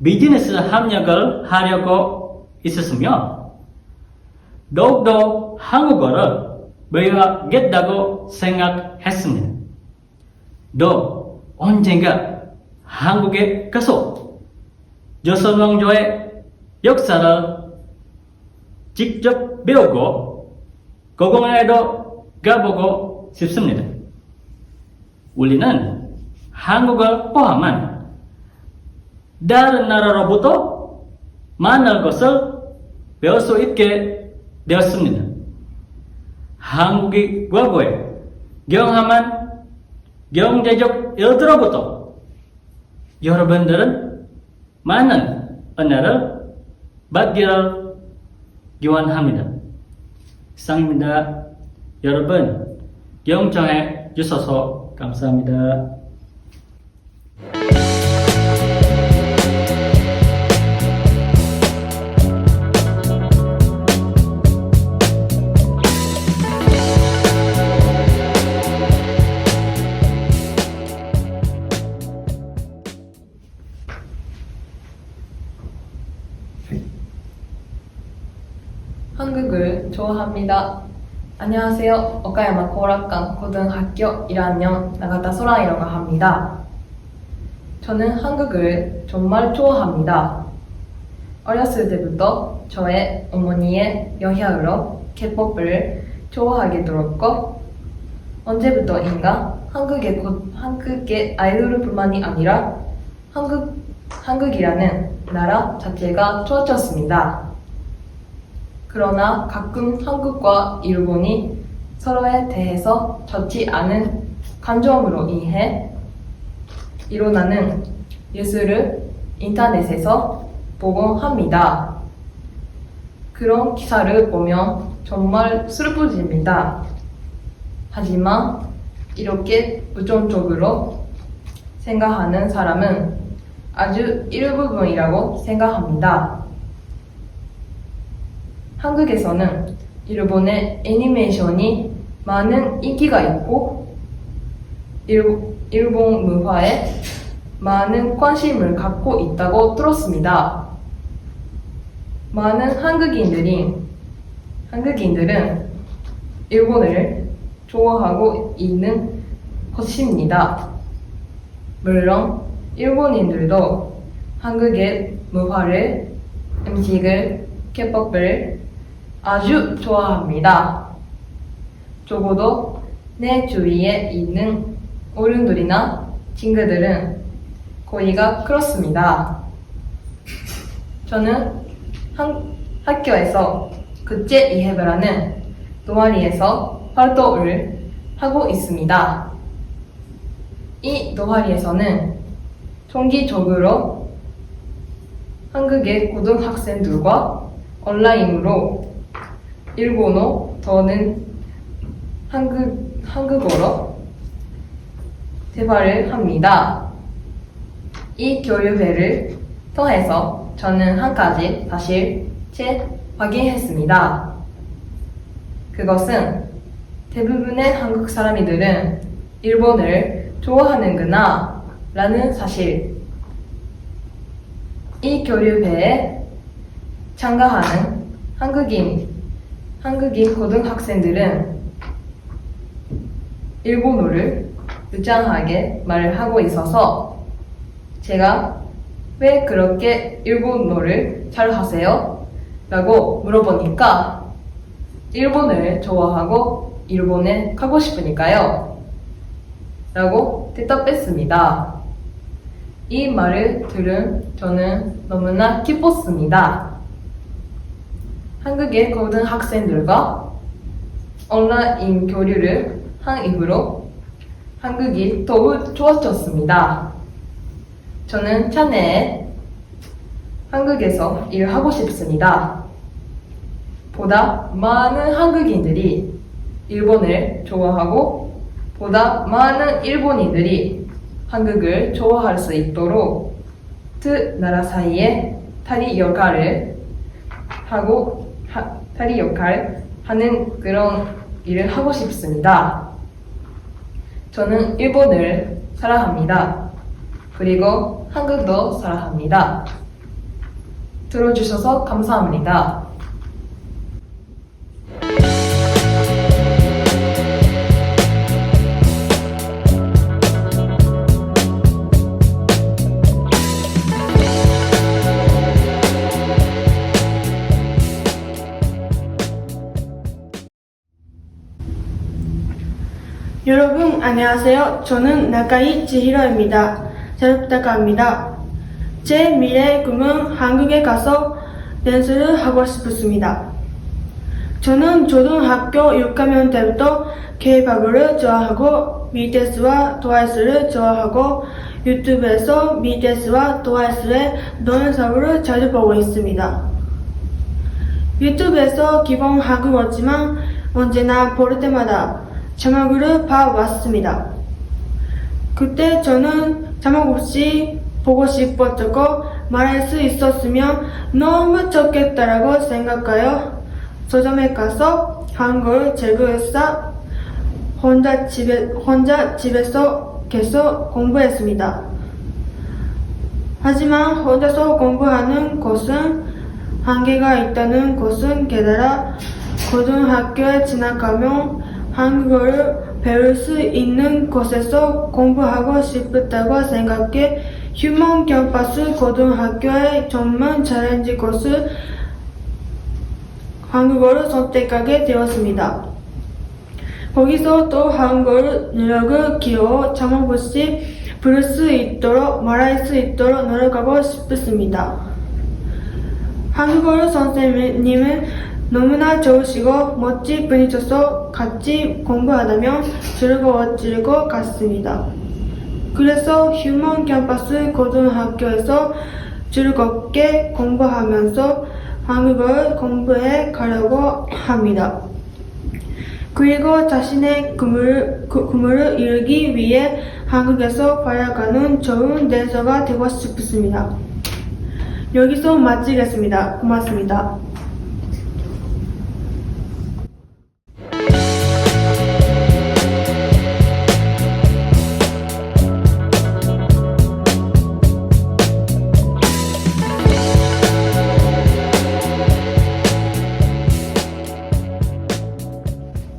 비즈니스 협력을 하려고 있었으며 더욱더 한국어를 배워야겠다고 생각했습니다. 또 언젠가 한국에 가서 조선왕조의 역사를 직접 배우고 고공에도 가보고 싶습니다. 우리는 한국을 포함한 다른 나라로부터 많은 것을 배울 수 있게 되었습니다. 한국이 과거에 경험한 경제적 일들로부터 여러분들은 많은 은혜를 받기를 기원합니다. 이상입니다. 여러분, 경청해 주셔서 감사합니다. 한국을 좋아합니다. 안녕하세요. 오카야마 고락관 고등학교 1학년 나가타 소라이라고 합니다. 저는 한국을 정말 좋아합니다. 어렸을 때부터 저의 어머니의 영향으로 K-POP을 좋아하게 되었고, 언제부터인가 한국의 아이돌뿐만이 아니라 한국이라는 나라 자체가 좋아졌습니다. 그러나 가끔 한국과 일본이 서로에 대해서 좋지 않은 감정으로 인해 일어나는 뉴스를 인터넷에서 보곤 합니다. 그런 기사를 보면 정말 슬퍼집니다. 하지만 이렇게 부정적으로 생각하는 사람은 아주 일부분이라고 생각합니다. 한국에서는 일본의 애니메이션이 많은 인기가 있고 일본 문화에 많은 관심을 갖고 있다고 들었습니다. 많은 한국인들은 일본을 좋아하고 있는 것입니다. 물론 일본인들도 한국의 문화를, 음식을, K-POP을 아주 좋아합니다. 적어도 내 주위에 있는 어른들이나 친구들은 거의가 그렇습니다. 저는 학교에서 국제이해부라는 동아리에서 활동을 하고 있습니다. 이 동아리에서는 정기적으로 한국의 고등학생들과 온라인으로 일본어 또는 한국어로 대화를 합니다. 이 교류회를 통해서 저는 한 가지 사실 확인했습니다. 그것은 대부분의 한국 사람들은 일본을 좋아하는구나 라는 사실. 이 교류회에 참가하는 한국인 고등학생들은 일본어를 유창하게 말을 하고 있어서 제가 왜 그렇게 일본어를 잘 하세요? 라고 물어보니까 일본을 좋아하고 일본에 가고 싶으니까요. 라고 대답했습니다. 이 말을 들은 저는 너무나 기뻤습니다. 한국의 고등학생들과 온라인 교류를 한 이후로 한국이 더욱 좋아졌습니다. 저는 차내에 한국에서 일하고 싶습니다. 보다 많은 한국인들이 일본을 좋아하고 보다 많은 일본인들이 한국을 좋아할 수 있도록 두 나라 사이에 다리 역할을 하는 그런 일을 하고 싶습니다. 저는 일본을 사랑합니다. 그리고 한국도 사랑합니다. 들어주셔서 감사합니다. 여러분 안녕하세요. 저는 나카이 지히로입니다. 잘 부탁합니다. 제 미래의 꿈은 한국에 가서 댄스를 하고 싶습니다. 저는 초등학교 6학년 때부터 K-POP을 좋아하고 BTS와 트와이스를 좋아하고 유튜브에서 BTS와 트와이스의 동영상을 자주 보고 있습니다. 유튜브에서 기본 한국어지만 언제나 볼 때마다 자막을 봐왔습니다. 그때 저는 자막 없이 보고 싶었다고 말할 수 있었으면 너무 좋겠다라고 생각하여 서점에 가서 한국어를 제거해서 혼자 집에서 계속 공부했습니다. 하지만 혼자서 공부하는 것은 한계가 있다는 것은 깨달아 고등학교에 진학하면 한국어를 배울 수 있는 곳에서 공부하고 싶다고 생각해 휴먼 캠퍼스 고등학교의 전문 챌린지 코스 한국어를 선택하게 되었습니다. 거기서 또 한국어를 능력을 키워 자막 없이 부를 수 있도록 말할 수 있도록 노력하고 싶습니다. 한국어 선생님은 너무나 좋으시고 멋진 분이셔서 같이 공부하다면 즐거워질 것 같습니다. 그래서 휴먼 캠퍼스 고등학교에서 즐겁게 공부하면서 한국어를 공부해 가려고 합니다. 그리고 자신의 꿈을 이루기 위해 한국에서 활약하는 좋은 댄서가 되고 싶습니다. 여기서 마치겠습니다. 고맙습니다.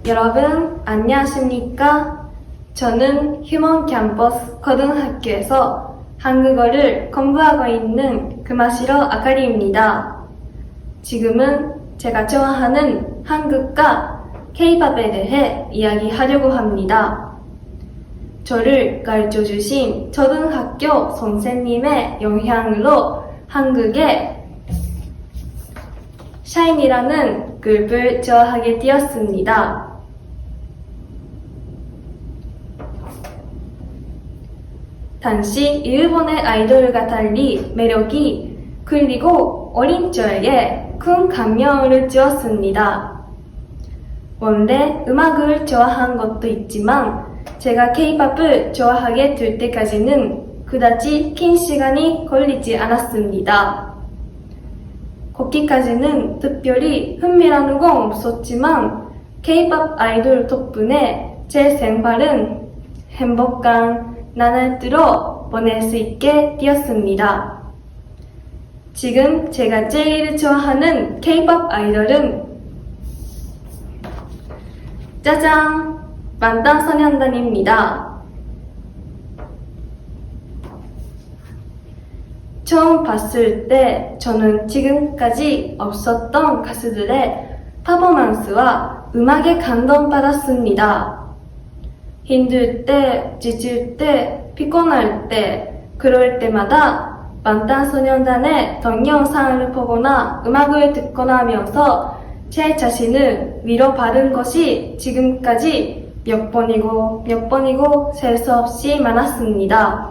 여러분, 안녕하십니까? 저는 휴먼 캠퍼스 고등학교에서 한국어를 공부하고 있는 금아시로 아카리입니다. 지금은 제가 좋아하는 한국과 K-팝에 대해 이야기하려고 합니다. 저를 가르쳐주신 초등학교 선생님의 영향으로 한국의 샤인이라는 그룹을 좋아하게 되었습니다. 당시 일본의 아이돌과 달리 매력이 그리고 어린 저에게 큰 감명을 주었습니다. 원래 음악을 좋아한 것도 있지만 제가 K-팝을 좋아하게 될 때까지는 그다지 긴 시간이 걸리지 않았습니다. 거기까지는 특별히 흥미라는 건 없었지만 K-팝 아이돌 덕분에 제 생활은 행복한 나날들어 보낼 수 있게 되었습니다. 지금 제가 제일 좋아하는 K-팝 아이돌은 짜잔! 방탄소년단입니다. 처음 봤을 때 저는 지금까지 없었던 가수들의 퍼포먼스와 음악에 감동받았습니다. 힘들 때, 지칠 때, 피곤할 때, 그럴 때마다 방탄소년단의 동영상을 보거나 음악을 듣거나 하면서 제 자신을 위로받은 것이 지금까지 몇 번이고 셀 수 없이 많았습니다.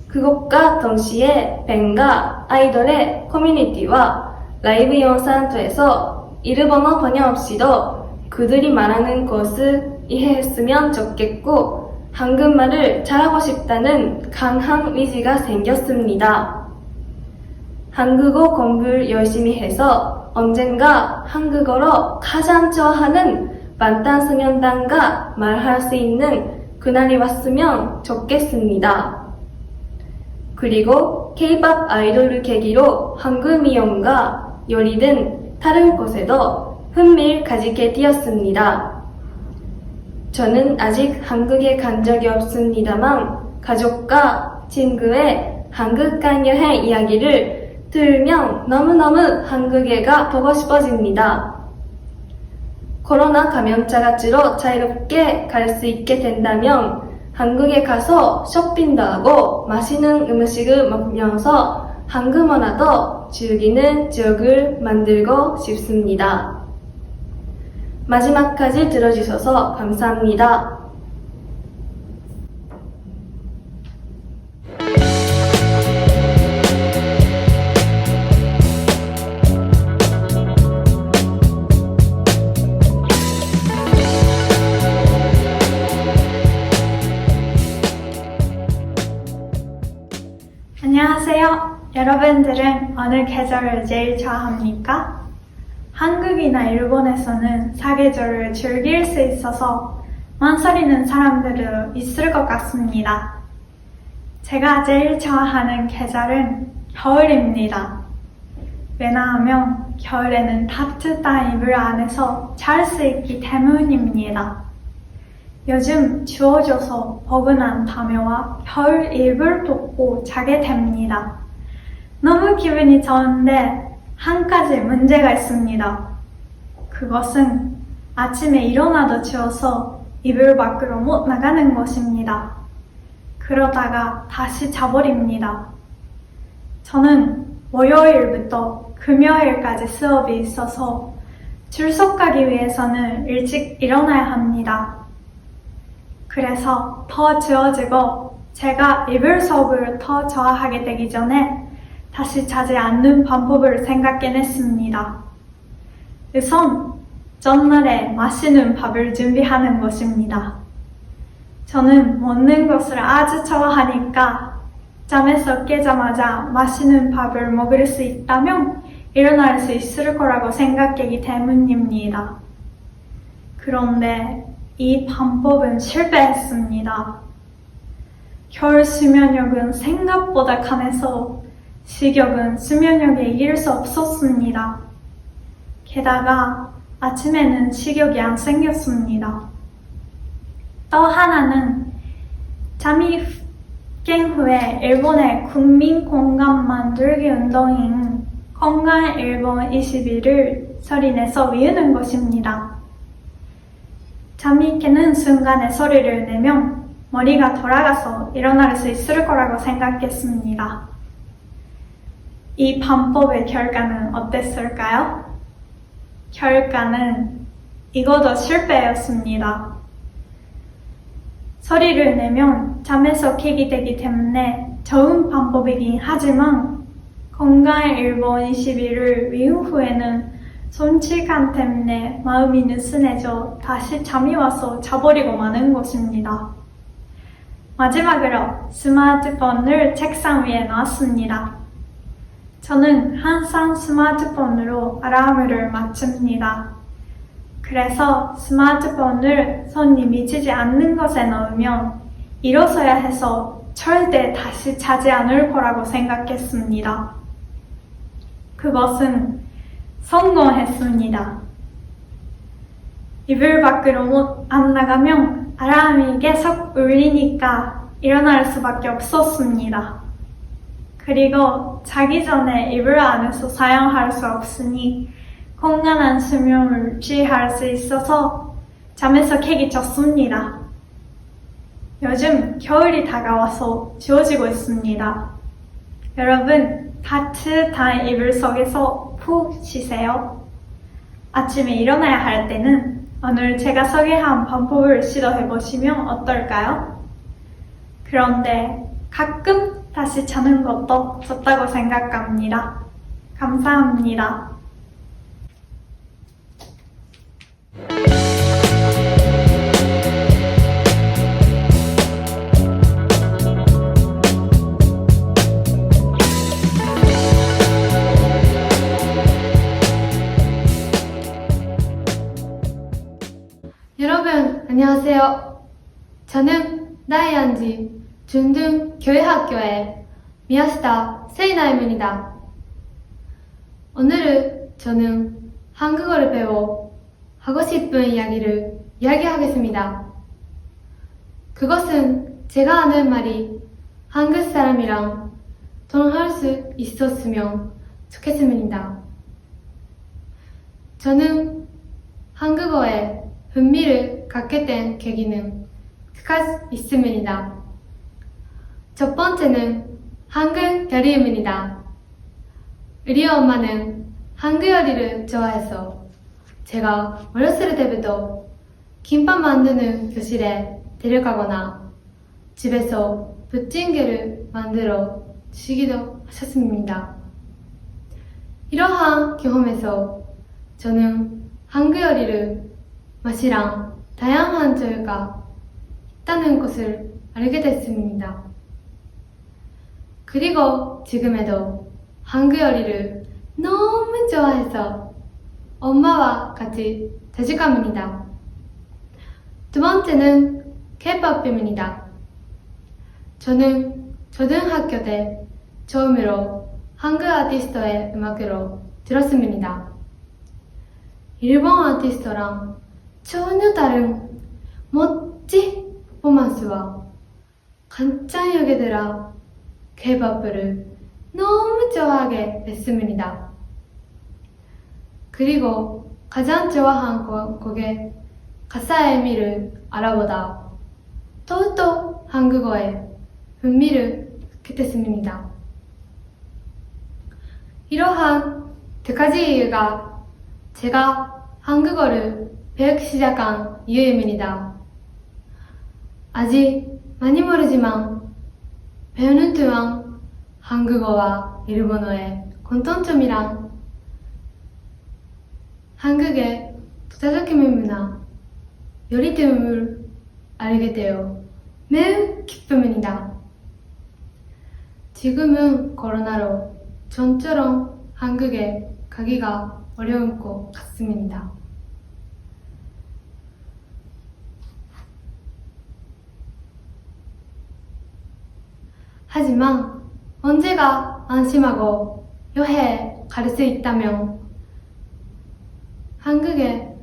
그것과 동시에 밴과 아이돌의 커뮤니티와 라이브 영상에서 일본어 번역 없이도 그들이 말하는 것을 이해했으면 좋겠고 한국말을 잘하고 싶다는 강한 의지가 생겼습니다. 한국어 공부를 열심히 해서 언젠가 한국어로 가장 좋아하는 방탄소년단과 말할 수 있는 그날이 왔으면 좋겠습니다. 그리고 K-팝 아이돌을 계기로 한국 미용과 요리 등 다른 곳에도 흥미를 가지게 되었습니다. 저는 아직 한국에 간 적이 없습니다만 가족과 친구의 한국 간 여행 이야기를 들으면 너무너무 한국에 가 보고 싶어집니다. 코로나 감염자가 줄어 자유롭게 갈 수 있게 된다면 한국에 가서 쇼핑도 하고 맛있는 음식을 먹으면서 한국 문화도 즐기는 지역을 만들고 싶습니다. 마지막까지 들어주셔서 감사합니다. 안녕하세요. 여러분들은 어느 계절을 제일 좋아합니까? 한국이나 일본에서는 사계절을 즐길 수 있어서 망설이는 사람들도 있을 것 같습니다. 제가 제일 좋아하는 계절은 겨울입니다. 왜냐하면 겨울에는 따뜻한 이불 안에서 잘 수 있기 때문입니다. 요즘 추워져서 포근한 담요와 겨울 이불 덮고 자게 됩니다. 너무 기분이 좋은데 한 가지 문제가 있습니다. 그것은 아침에 일어나도 추워서 이불 밖으로 못 나가는 것입니다. 그러다가 다시 자버립니다. 저는 월요일부터 금요일까지 수업이 있어서 출석하기 위해서는 일찍 일어나야 합니다. 그래서 더 추워지고 제가 이불 속을 더 좋아하게 되기 전에 다시 자지 않는 방법을 생각해냈습니다. 우선 전날에 맛있는 밥을 준비하는 것입니다. 저는 먹는 것을 아주 좋아하니까 잠에서 깨자마자 맛있는 밥을 먹을 수 있다면 일어날 수 있을 거라고 생각하기 때문입니다. 그런데 이 방법은 실패했습니다. 겨울 수면력은 생각보다 강해서 식욕은 수면력에 이길 수 없었습니다. 게다가 아침에는 식욕이 안 생겼습니다. 또 하나는 잠이 깬 후에 일본의 국민 건강 만들기 운동인 건강 일본 20일을 소리내서 외우는 것입니다. 잠이 깨는 순간에 소리를 내면 머리가 돌아가서 일어날 수 있을 거라고 생각했습니다. 이 방법의 결과는 어땠을까요? 결과는 이것도 실패였습니다. 소리를 내면 잠에서 깨게 되기 때문에 좋은 방법이긴 하지만 건강 일본 20일을 외운 후에는 손질감 때문에 마음이 느슨해져 다시 잠이 와서 자버리고 마는 것입니다. 마지막으로 스마트폰을 책상 위에 놨습니다. 저는 항상 스마트폰으로 알람을 맞춥니다. 그래서 스마트폰을 손이 미치지 않는 곳에 넣으면 일어서야 해서 절대 다시 자지 않을 거라고 생각했습니다. 그것은 성공했습니다. 이불 밖으로 안 나가면 알람이 계속 울리니까 일어날 수밖에 없었습니다. 그리고 자기 전에 이불 안에서 사용할 수 없으니 건강한 수면을 취할 수 있어서 잠에서 깨기 좋습니다. 요즘 겨울이 다가와서 추워지고 있습니다. 여러분, 따뜻한 이불 속에서 푹 쉬세요. 아침에 일어나야 할 때는 오늘 제가 소개한 방법을 시도해보시면 어떨까요? 그런데 가끔 다시 자는 것도 좋다고 생각합니다. 감사합니다. 여러분, 안녕하세요. 저는 다이안지 중등교회학교의 미야시타 세이나입니다. 오늘은 저는 한국어를 배워 하고 싶은 이야기를 이야기하겠습니다. 그것은 제가 하는 말이 한국 사람이랑 통할 수 있었으면 좋겠습니다. 저는 한국어에 흥미를 갖게 된 계기는 두 가지 있습니다. 첫 번째는 한국 요리입니다. 우리 엄마는 한국 요리를 좋아해서 제가 어렸을 때부터 김밥 만드는 교실에 데려가거나 집에서 부침개를 만들어 주시기도 하셨습니다. 이러한 경험에서 저는 한국 요리를 맛이랑 다양한 조예가 있다는 것을 알게 됐습니다. 그리고 지금에도 한국 요리를 너무 좋아해서 엄마와 같이 자주 갑니다. 두 번째는 K-POP입니다. 저는 초등학교 때 처음으로 한국 아티스트의 음악으로 들었습니다. 일본 아티스트랑 전혀 다른 멋진 퍼포먼스와 간단하게 들어 K-POP를 너무 좋아하게 됐습니다. 그리고 가장 좋아한 곡의 가사의 의미를 알아보다 더욱더 한국어에 흥미를 갖게 됐습니다. 이러한 두 가지 이유가 제가 한국어를 배우기 시작한 이유입니다. 아직 많이 모르지만 배우는 동안 한국어와 일본어의 공통점이랑 한국의 독자적인 문화, 요리 등을 알게 되어 매우 기쁩니다. 지금은 코로나로 전처럼 한국에 가기가 어려운 것 같습니다. 하지만 언제가 안심하고 여행 갈 수 있다면 한국에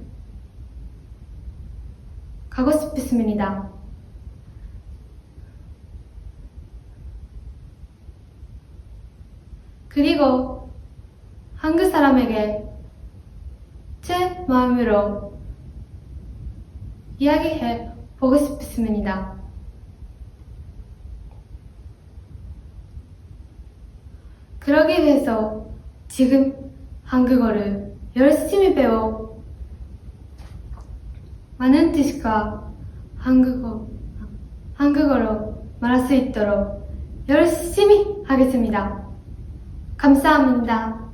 가고 싶습니다. 그리고 한국 사람에게 제 마음으로 이야기해 보고 싶습니다. 그러기 위해서 지금 한국어를 열심히 배워 많은 뜻과 한국어로 말할 수 있도록 열심히 하겠습니다. 감사합니다.